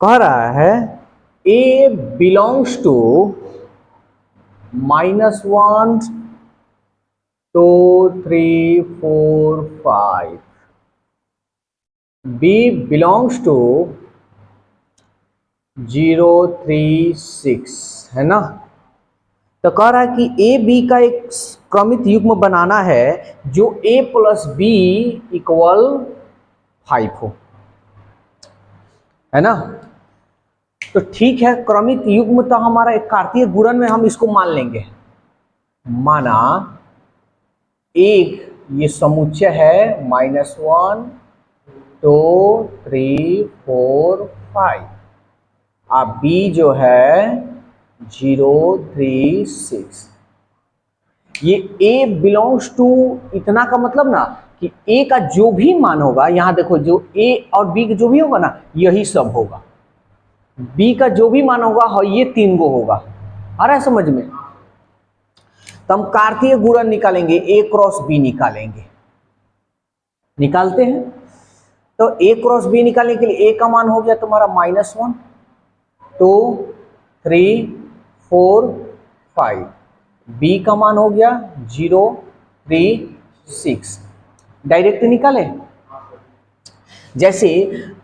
कह रहा है A belongs to -1 2 3 4 5, B belongs to 0 3 6, है ना। तो कह रहा है कि ए बी का एक क्रमित युग्म बनाना है जो a प्लस बी इक्वल 5 हो, है ना। तो ठीक है, क्रमित युग्म तो हमारा एक कार्तीय गुणन में हम इसको मान लेंगे। माना एक ये समुच्चय है -1 2 3 4 5, अब बी जो है 0 3 6। ये ए बिलोंग्स टू इतना का मतलब ना कि ए का जो भी मान होगा, यहां देखो जो ए और बी का जो भी होगा ना यही सब होगा, बी का जो भी मान होगा ये 3 गो होगा। आ रहा है समझ में। तो हम कार्तीय गुणन निकालेंगे, ए क्रॉस बी निकालेंगे, निकालते हैं। तो ए क्रॉस बी निकालने के लिए ए का मान हो गया तुम्हारा -1 2 3 4 5, बी का मान हो गया 0 3 6। डायरेक्ट निकाले। जैसे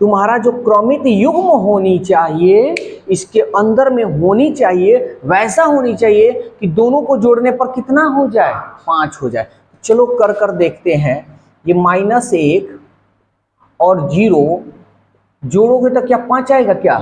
तुम्हारा जो क्रमित युग्म होनी चाहिए इसके अंदर में होनी चाहिए, वैसा होनी चाहिए कि दोनों को जोड़ने पर कितना हो जाए, 5 हो जाए। चलो कर कर देखते हैं। ये -1 और 0 जोड़ोगे तो क्या 5 आएगा क्या,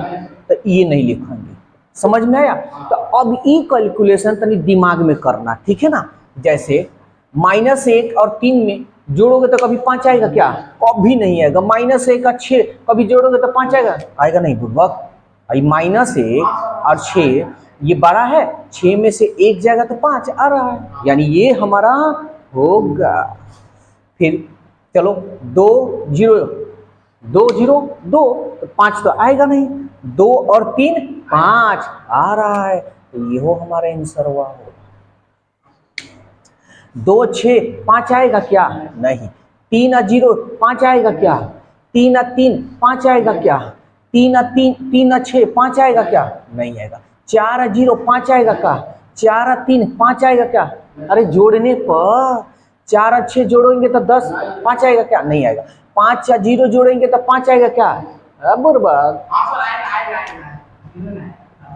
तो ये नहीं लिखेंगे। समझ में आया। तो अब ये कैलकुलेशन तनी दिमाग में करना, ठीक है ना। जैसे -1 और 3 में जोड़ोगे तो कभी 5 आएगा क्या, कभी नहीं आएगा। -1 और 6 कभी जोड़ोगे तो 5 आएगा, आएगा नहीं बुर्बक। -1 और 6 ये बड़ा है, 6 में से 1 जाएगा तो 5 आ रहा है, यानी ये हमारा होगा। फिर चलो 2 0 2 0 2 तो 5 तो आएगा नहीं, 2 और 3 5 आ रहा है, तो ये हो हमारा आंसर हुआ। 2 6 5 आएगा क्या, नहीं। 3 और 0 5 आएगा क्या, 3 और 3 5 आएगा क्या, 3 और 3 3 और 6 5 आएगा क्या, नहीं आएगा। 4 और 0 5 आएगा क्या, 4 और 3 5 आएगा क्या, अरे जोड़ने पर 4 और 6 जोड़ेंगे तो 10 5 आएगा क्या, नहीं आएगा। 5 और 0 जोड़ेंगे तो 5 आएगा क्या, बुर्बक।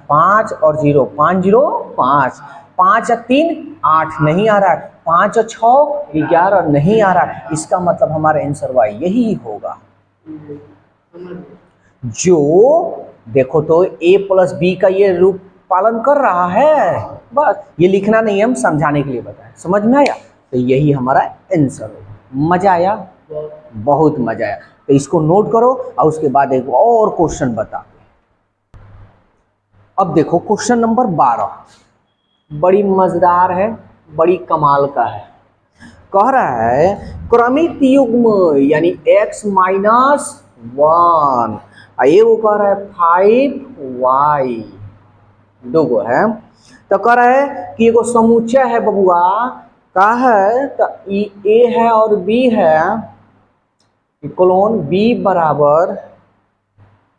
5 और 0 5 0 5, 5 और 3 8 नहीं आ रहा है, 5 और 6 11 नहीं आ रहा है। इसका मतलब हमारा आंसर वाई यही होगा। जो देखो तो a प्लस बी का ये रूप पालन कर रहा है, बस ये लिखना नहीं है, हम समझाने के लिए बताएं। समझ में आया, तो यही हमारा आंसर होगा। मजा आया, बहुत मजा आया। तो इसको नोट करो और उसके बाद एक और क्वेश्चन बता। अब देखो क्वेश्चन नंबर 12 बड़ी मजेदार है, बड़ी कमाल का है। कह रहा है क्रमित युग्म यानी x -1, ये वो कह रहा है 5y, दो गो है। तो कह रहा है कि एगो समुच्चय है बबुआ, का है तो ए है और बी है, कोलोन बी बराबर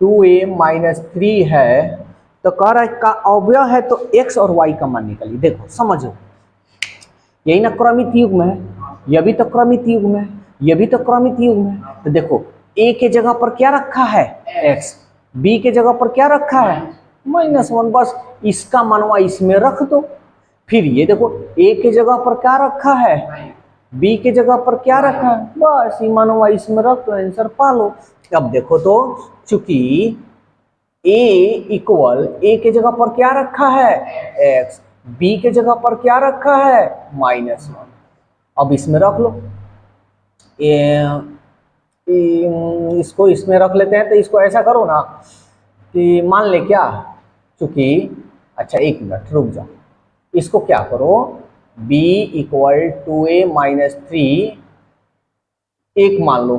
2a - 3 है। तो कह रहा है का अवयव है तो x और y का मान निकालिए। देखो समझो, यही ना क्रमित युग्म है, यह भी तो क्रमित युग्म है, यह भी तो क्रमित युग्म है। तो देखो a के जगह पर क्या रखा है x, b के जगह पर क्या रखा है -1, बस इसका मनवा इसमें रख दो। फिर ये देखो a के जगह पर क्या रखा है, b के जगह पर क्या रखा है, बस ये मनवा इसमें रख दो, आंसर पा लो। अब देखो तो चूंकि a इक्वल a के जगह पर क्या रखा है x, b के जगह पर क्या रखा है -1, अब इसमें रख लो। इसको इसमें रख लेते हैं। तो इसको ऐसा करो ना कि मान ले क्या, चूंकि अच्छा 1 मिनट रुक जाओ, इसको क्या करो b इक्वल 2a - 3 1 मान लो,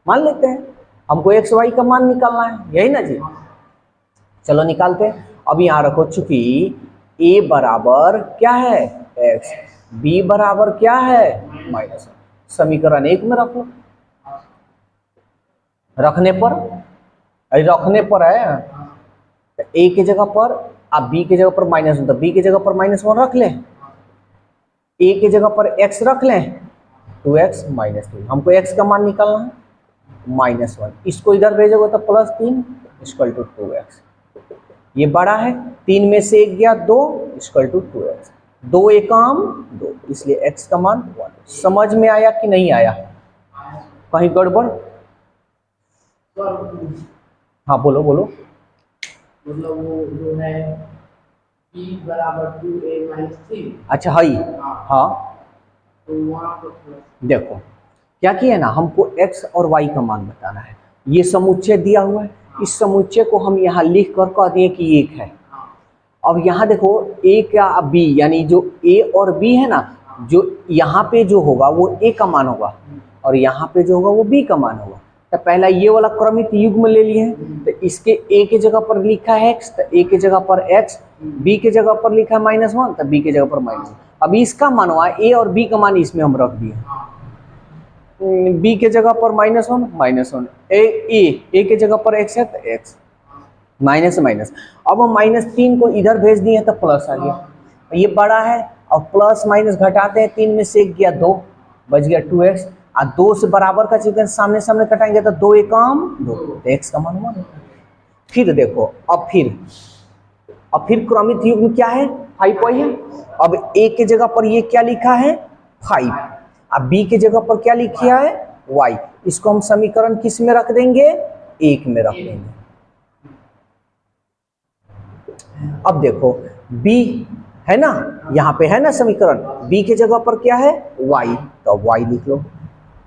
मान लेते हैं। हमको x y का मान निकालना है, यही ना जी। चलो निकालते हैं। अब यहाँ रखो चूंकि a बराबर क्या है x, b बराबर क्या है -1, समीकरण 1 में रख लो। रखने पर अरे रखने पर है, तो ए की जगह पर आप बी की जगह पर -1, तो बी की जगह पर -1 रख लें, ए की जगह पर x रख लें, 2x -3, हमको x का मान निकालना है, -1, इसको इधर भेजोगे तो +3 = 2x, ये बड़ा है, 3 में से 1 गया 2 = 2x, 2 एकम 2, इसलिए x का मान 1। समझ में आया कि नहीं आया, कहीं गड़बड़? हाँ बोलो बोलो। मतलब वो जो है p बराबर 2a-3, अच्छा हाई, हाँ तो वहाँ पर देखो क्या किया ना, हमको x और y का मान बताना है, ये समुच्चय दिया हुआ है, इस समुच्चय को हम यहाँ लिख कर कह दिए कि एक है। अब यहाँ देखो a क्या b, यानी जो a और b है ना, जो यहाँ पे जो होगा वो a का मान होगा और यहाँ पे जो होगा वो b का मान होगा। तो पहला ये वाला क्रमिक युग्म ले लिए हैं, तो इसके a के जगह पर लिखा है x, तो a के जगह पर x, b के जगह पर लिखा है -1, तो b के जगह पर -1। अब इसका मान हुआ a और b का मान इसमें हम रख दिए, b के जगह पर -1, a के जगह पर x है तो x, माइनस माइनस। अब हम -3 को इधर भेज दिए तो प्लस आ गया, ये बड़ा है, और प्लस माइनस घटाते हैं, 3 में से 1 गया 2, बच गया 2x, और 2 से बराबर का चिन्ह सामने सामने कटाएंगे तो 2 एकम 2, तो x का मान 1। फिर देखो अब फिर क्रमिक युग्म क्या है, 5 है। अब a के जगह पर ये क्या लिखा है 5, अब b के जगह पर क्या लिखा है y, इसको हम समीकरण किस में रख देंगे, 1 में रख देंगे। अब देखो b है ना, यहाँ पे है ना समीकरण, b के जगह पर क्या है y, तो y लिख लो,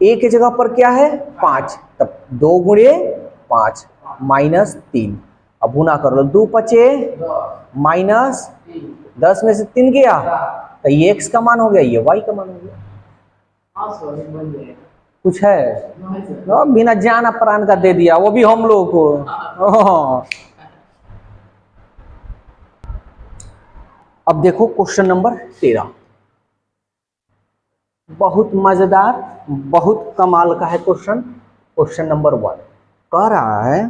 a के जगह पर क्या है 5, तब 2 गुणे 5 -3, अब गुना कर लो, 2 पचे -10 में से 3 गया, तो ये x का मान हो गया, ये y का मान हो गया। कुछ है बिना जान प्राण का दे दिया, वो भी हम लोग को। अब देखो क्वेश्चन नंबर 13, बहुत मजेदार, बहुत कमाल का है क्वेश्चन। क्वेश्चन नंबर 1 कह रहा है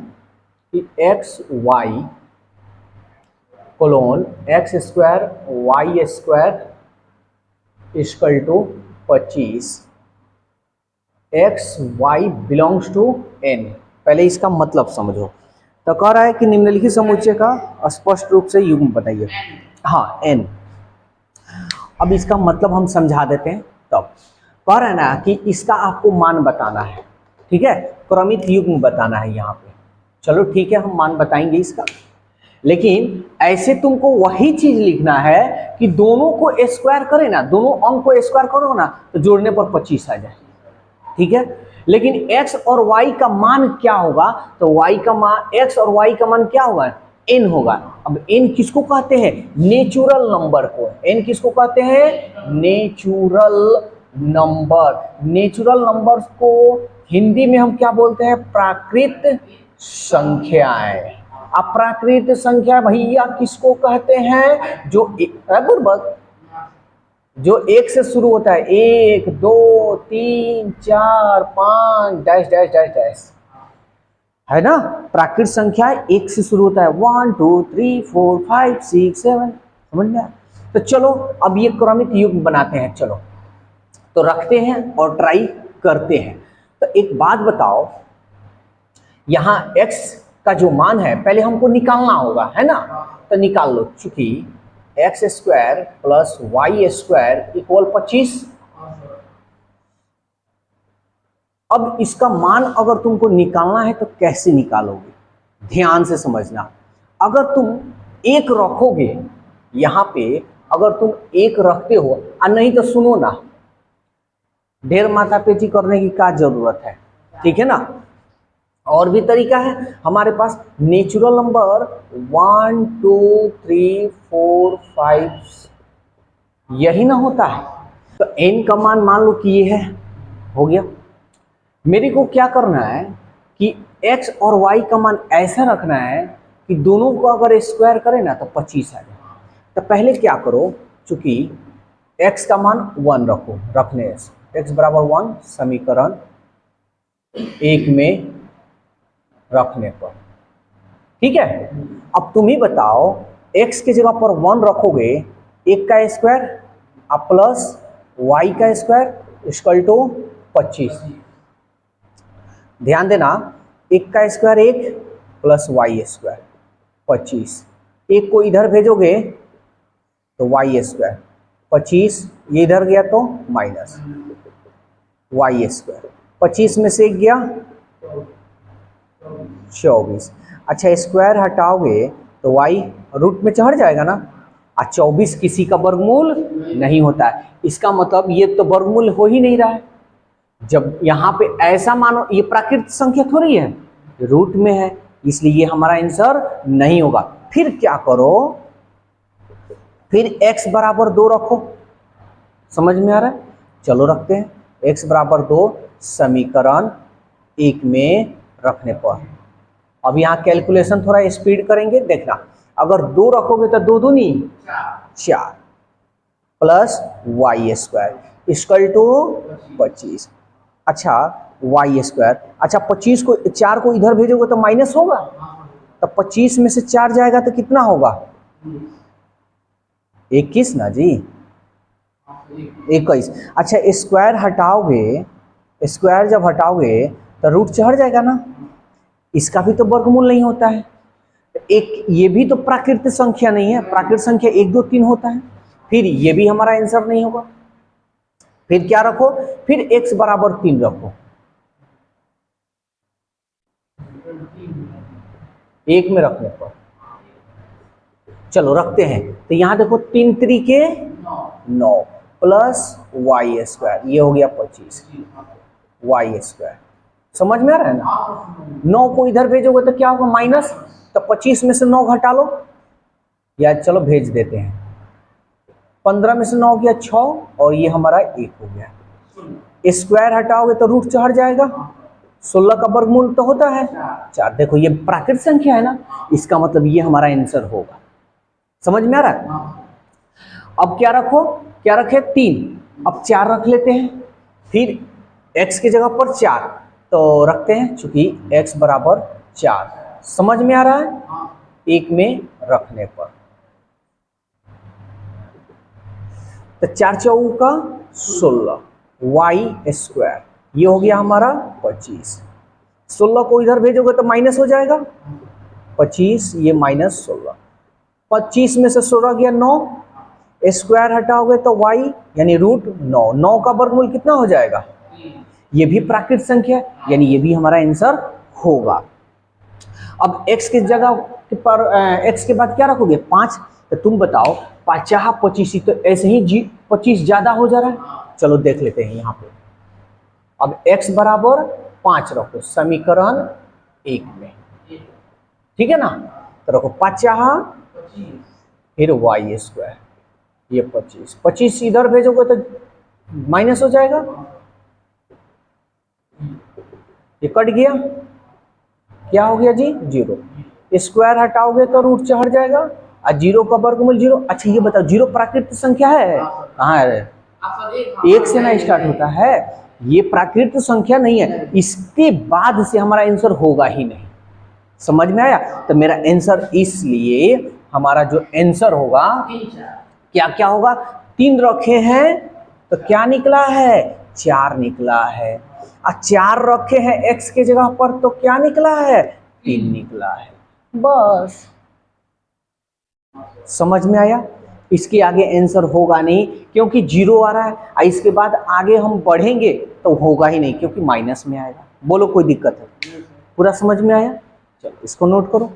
कि xy colon x² y² = 25, xy belongs to n। पहले इसका मतलब समझो, तो कह रहा है कि निम्नलिखित समुच्चय का स्पष्ट रूप से युग्म बताइए। हाँ n, अब इसका मतलब हम समझा देते हैं। तब कह रहा है ना कि इसका आपको मान बताना है, ठीक है, क्रमिक युग्म बताना है यहाँ पे। चलो ठीक है, हम मान बताएंगे इसका, लेकिन ऐसे तुमको वही चीज लिखना है कि दोनों को स्क्वायर करे ना, दोनों अंक को स्क्वायर करो ना, तो जोड़ने पर 25 आ जाए, ठीक है। लेकिन x और y का मान क्या होगा, तो y का मान, x और y का मान क्या होगा, n होगा। अब n किसको कहते हैं, नेचुरल नंबर को। n किसको कहते हैं, नेचुरल नंबर। नेचुरल नंबर को हिंदी में हम क्या बोलते हैं, प्राकृत संख्याएं। अप्राकृत संख्या भैया किसको कहते हैं, जो एक से शुरू होता है, 1 2 3 4 5 डैश डैश डैश डैश, है ना। प्राकृत संख्या एक से शुरू होता है, 1 2 3 4 5 6 7, समझ में आया। तो चलो अब ये क्रमिक युग्म बनाते हैं, चलो तो रखते हैं और ट्राई करते हैं। तो एक बात बताओ, यहाँ x का जो मान है पहले हमको निकालना होगा, है ना, तो निकाल लो। चूंकि x² + y² = 25, अब इसका मान अगर तुमको निकालना है तो कैसे निकालोगे, ध्यान से समझना। अगर तुम एक रखोगे यहाँ पे, अगर तुम एक रखते हो, और नहीं तो सुनो ना, ढेर माथापेची करने की क्या जरूरत है, ठीक है ना। और भी तरीका है हमारे पास, नेचुरल नंबर 1 2 3 4 5 यही ना होता है, तो n का मान मान लो कि ये है, हो गया। मेरे को क्या करना है कि x और y का मान ऐसा रखना है कि दोनों को अगर स्क्वायर करें ना तो 25 आ जाए। तो पहले क्या करो, चूंकि x का मान 1 रखो, रखने x = 1 समीकरण 1 में रखने पर ठीक है। अब तुम ही बताओ, x की जगह पर 1 रखोगे, 1 का स्क्वायर अब प्लस y का स्क्वायर इक्वल टू 25। ध्यान देना, 1 का स्क्वायर 1 प्लस वाई स्क्वायर 25। 1 को इधर भेजोगे तो वाई स्क्वायर 25, ये इधर गया तो माइनस वाई स्क्वायर। 25 में से 1 गया 24। अच्छा, स्क्वायर हटाओगे तो y रूट में चढ़ जाएगा ना, और 24 किसी का वर्गमूल नहीं होता है। इसका मतलब ये तो वर्गमूल हो ही नहीं रहा है। जब यहाँ पे ऐसा मानो, ये प्राकृतिक संख्या थोड़ी है, रूट में है, इसलिए ये हमारा आंसर नहीं होगा। फिर क्या करो, फिर x बराबर 2 रखो। समझ में आ रहा है? चलो रखते हैं, x बराबर 2 समीकरण 1 में रखने पर। अब यहाँ कैलकुलेशन थोड़ा स्पीड करेंगे, देखना। अगर 2 रखोगे तो 2 दूनी 4 plus y square equal to 25। अच्छा, वाई स्क्वायर, अच्छा 25 को 4 को इधर भेजोगे तो माइनस होगा, तो 25 में से 4 जाएगा तो कितना होगा? 21 ना जी, 21। अच्छा, स्क्वायर हटाओगे, स्क्वायर जब हटाओगे तो रूट चढ़ जाएगा ना, इसका भी तो वर्गमूल नहीं होता है। एक ये भी तो प्राकृतिक संख्या नहीं है, प्राकृतिक संख्या 1 2 3 होता है, फिर ये भी हमारा आंसर नहीं होगा। फिर क्या रखो, फिर x बराबर 3 रखो, 1 में रखने पर। चलो रखते हैं, तो यहां देखो 3 3 9 प्लस वाई स्क्वायर, ये हो गया 25 वाई स्क्वायर। समझ में आ रहा है ना? 9 को इधर भेजोगे तो क्या होगा? माइनस, तो 25 में से 9 घटा लो, या चलो भेज देते हैं। 15 में से 9 गया 6, और ये हमारा 1 हो गया। स्क्वायर हटाओगे तो रूट चढ़ जाएगा, 16 का वर्गमूल तो होता है 4। देखो ये प्राकृतिक संख्या है ना, इसका मतलब ये हमारा आंसर होगा। समझ में आ रहा है? अब क्या रखो, क्या रखे? 3, अब 4 रख लेते हैं, फिर x की जगह पर 4 तो रखते हैं, चूंकि x बराबर 4। समझ में आ रहा है? 1 में रखने पर तो 4 चौका 16 वाई स्क्वायर, ये हो गया हमारा 25। 16 को इधर भेजोगे तो माइनस हो जाएगा, 25 ये माइनस 16। 25 में से 16 गया 9, स्क्वायर हटाओगे तो y यानी रूट 9, 9 का वर्गमूल कितना हो जाएगा? ये भी प्राकृतिक संख्या है, यानी ये भी हमारा आंसर होगा। अब x की जगह पर x के बाद क्या रखोगे? 5। तो तुम बताओ, 5 25, तो ऐसे ही 25 ज्यादा हो जा रहा है। चलो देख लेते हैं यहाँ पे। अब x बराबर 5 रखो समीकरण 1 में, ठीक है ना? तो रखो 5 फिर वाई स्क्वायर, ये 25 इधर भेजोगे तो माइनस हो जाएगा, ये कट गया, क्या हो गया जी? 0। स्क्वायर हटाओगे तो रूट चढ़ जाएगा, और 0 का वर्गमूल 0। अच्छा ये बताओ, 0 प्राकृतिक संख्या है? कहाँ है? 1 से ना स्टार्ट होता है, ये प्राकृतिक संख्या नहीं है, इसके बाद से हमारा आंसर होगा ही नहीं। समझ में आया? तो मेरा आंसर, इसलिए हमारा जो आंसर होगा, क्या क्या होगा? 3 रखे हैं तो क्या निकला है? 4 निकला है। और 4 रखे हैं x के जगह पर तो क्या निकला है? 3 निकला है। बस समझ में आया? इसके आगे आंसर होगा नहीं, क्योंकि 0 आ रहा है, और इसके बाद आगे हम बढ़ेंगे तो होगा ही नहीं, क्योंकि माइनस में आएगा। बोलो कोई दिक्कत है? पूरा समझ में आया? चलो इसको नोट करो।